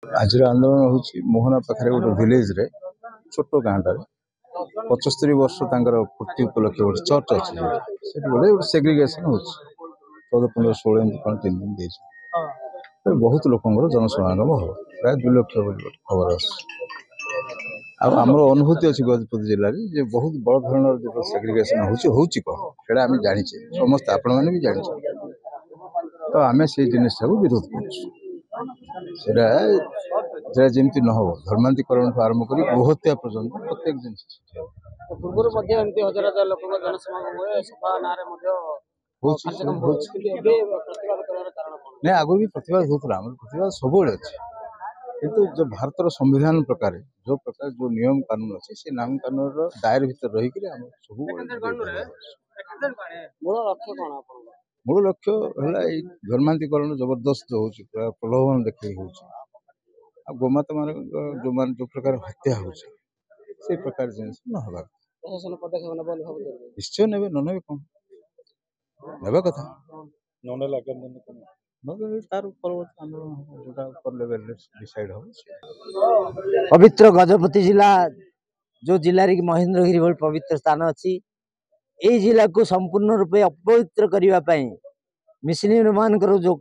आज आंदोलन हूँ मोहना पाखे गोटे विलेज रे छोट गाँटार 75 वर्ष पूर्ति उपलक्ष गोटे चर्च अच्छी गोटे सेग्रिगेसन हो 14-15-16 एमती 3 दिन दे बहुत लोक जनसमागम हम प्राय 2 लाख खबर आमर अनुभूति अच्छी गजपति जिले में बहुत बड़ धरण जो सेग्रिगेसन होड़ा आम जाचे समस्त आपण मैंने भी जाने तो आम से जिनस विरोध कर जमी न हो धर्मांतरण आरंभ कर गोहत्या पर्यटन प्रत्येक जिन नहीं आगु भी प्रतिवाद होता प्रतिवाद सब अच्छे किंतु जो भारत संविधान प्रकार जो नियम कानून अच्छे से नियम कानून दायर भर रही मूल लक्ष्य है धर्मांतरण जबरदस्त हो प्रलोभन देखा हो गोमाता मान जो प्रकार हत्या हो प्रकार जिन न निश्चय ने ने कौन ने कथा पवित्र गजपति जिला जो जिले की महेंद्रगिरी भली पवित्र स्थान अच्छी यही जिला को संपूर्ण रूपे अपवित्र करने मुस्लिम मान जो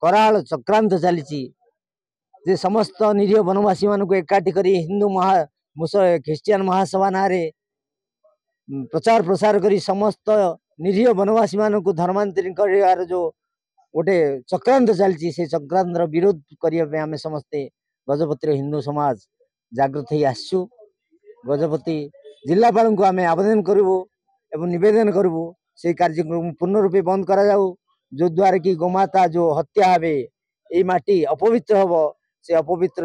कराल चक्रांत चली समस्त निरीह वनवासी मान एकाठी कर हिंदू ख्रिस्टियन महासभा ना प्रचार प्रसार कर समस्त निरीह वनवासी मान को धर्मांतरण कर जो गोटे चक्रांत चली से चक्रांत विरोध करने आम समस्ते गजपति हिंदू समाज जागृत हो आसु गजपति जिलापाल को आम आवेदन करूँ एवं निवेदन करूँ से कार्यक्रम पूर्ण रूपे बंद करा जाऊ जो द्वारा कि गोमाता जो हत्या हे ये माटी अपवित्र हम से अपवित्र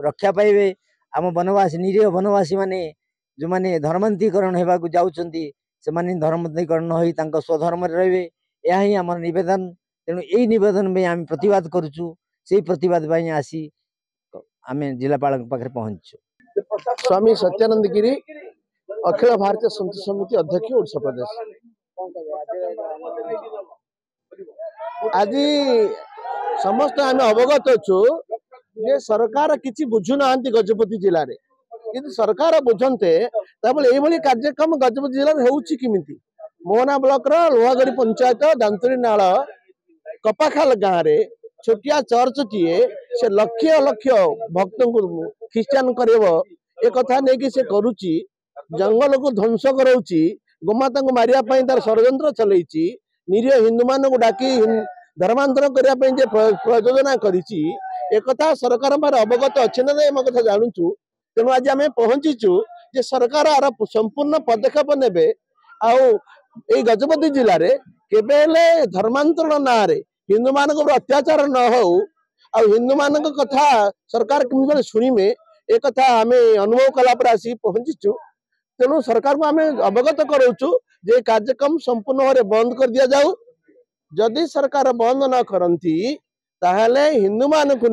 रक्षा पाइबे आम वनवासी निरीह वनवासी माने जो माने धर्मांतरण होगा जाऊँगी से धर्मांतरण न हो स्वधर्म रे यह ही आम नवेदन तेणु यही नवेदन में आम प्रतिवाद करुचु से प्रतिवाद आसी आम जिलापाल पाखे पहुंचु। स्वामी सत्यानंद गिरी अखिल भारतीय संत समिति अध्यक्ष ओडिशा प्रदेश। आज समस्त आम अवगत अच्छु जे सरकार किसी बुझुना गजपति जिले में यदि सरकार बुझंते ये कार्यक्रम गजपति जिले में होमिति मोहना ब्लॉक लोहागड़ी पंचायत दांतरी नाल कपाखाल गाँव में छोटिया चर्च टीए से लक्ष लक्ष भक्त को ख्रिस्टियन कर कथा नहीं से करुच्ची जंगल को ध्वंस करोची गोमाता को मारिया तार षड्यंत्र चलती निरीह हिंदू मान को डाकी धर्मांतरण करने प्रयोजना करा सरकार अवगत अच्छे ना ये कथा जानूँ तेणु आज आम पहुंचीचु जे सरकार आर संपूर्ण पदक्षेप ने आई गजपति जिले में केबेले धर्मांतरण ना हिंदू मान अत्याचार न हो हिंदू मान कथा सरकार केमी शुणिमे एक कथा आम अनुभव कलापर आसी पहुंचीचु तेणु सरकार को आम अवगत कराऊँ जे कार्यक्रम संपूर्ण भाव बंद कर दि जाऊ जदि सरकार बंद न करती ताहले हिंदू मान को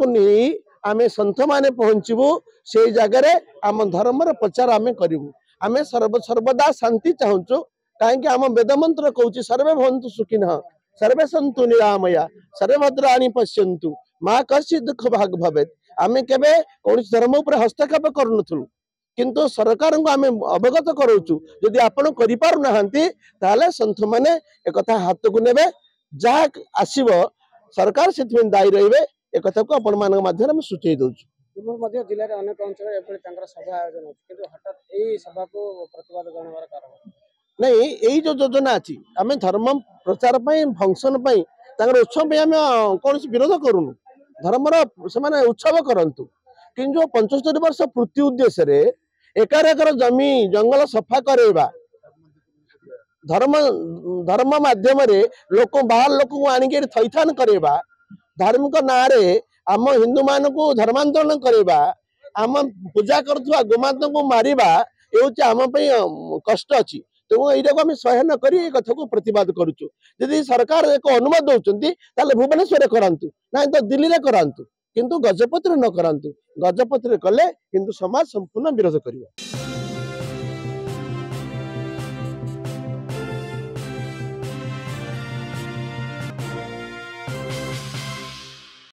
नहीं आम संत माने पहुंचबू से जगह आम धर्म प्रचार आम करूँ आम सर्वदा शांति चाहूँ कहीं आम वेद मंत्र कहूँ सर्वे भवन्तु सुखिनः सर्वे सन्तु निरामया सर्वे भद्राणि पश्यन्तु माँ कश्चित् दुख भाग भवेत् आम केबे कौन धर्म उपर हस्तक्षेप करूँ किंतु सरकार को आम अवगत कराऊँ जदि आपण कर सन्थ मैंने एक हाथ को नेबे जहाँ आसब सरकार से दायी रही एक कथा को आपण मान माध्यम सूचई दउछु जिले में अनेक अंचल सभा आयोजन हठात यही सभा को प्रतिवाद जनावर कारण नहीं यही जो योजना अच्छी आम धर्म प्रचार फंक्शन उत्सव आम कौन विरोध करूँ धर्मर से उत्सव करंतु किंतु 75 वर्ष पूर्ति उद्देश्य एकार एकर जमी जंगल सफा करवा धर्म धर्म माध्यम लोक बाहर लोक को आनिक थैथान करवा धार्मिक ना आम हिंदू मान को धर्मांतरण करवा आम पूजा करुवा गोमाता को मारिबा ये आम कष्ट अच्छी तेणु यहाँ को आम सह्य न कर कथा को प्रतिवाद करुचु यदि सरकार एक अनुमति दौरान भुवनेश्वर करातु ना तो दिल्ली में करातु किंतु गजपति न करातु गजपति कले हिंदू समाज संपूर्ण विरोध कर।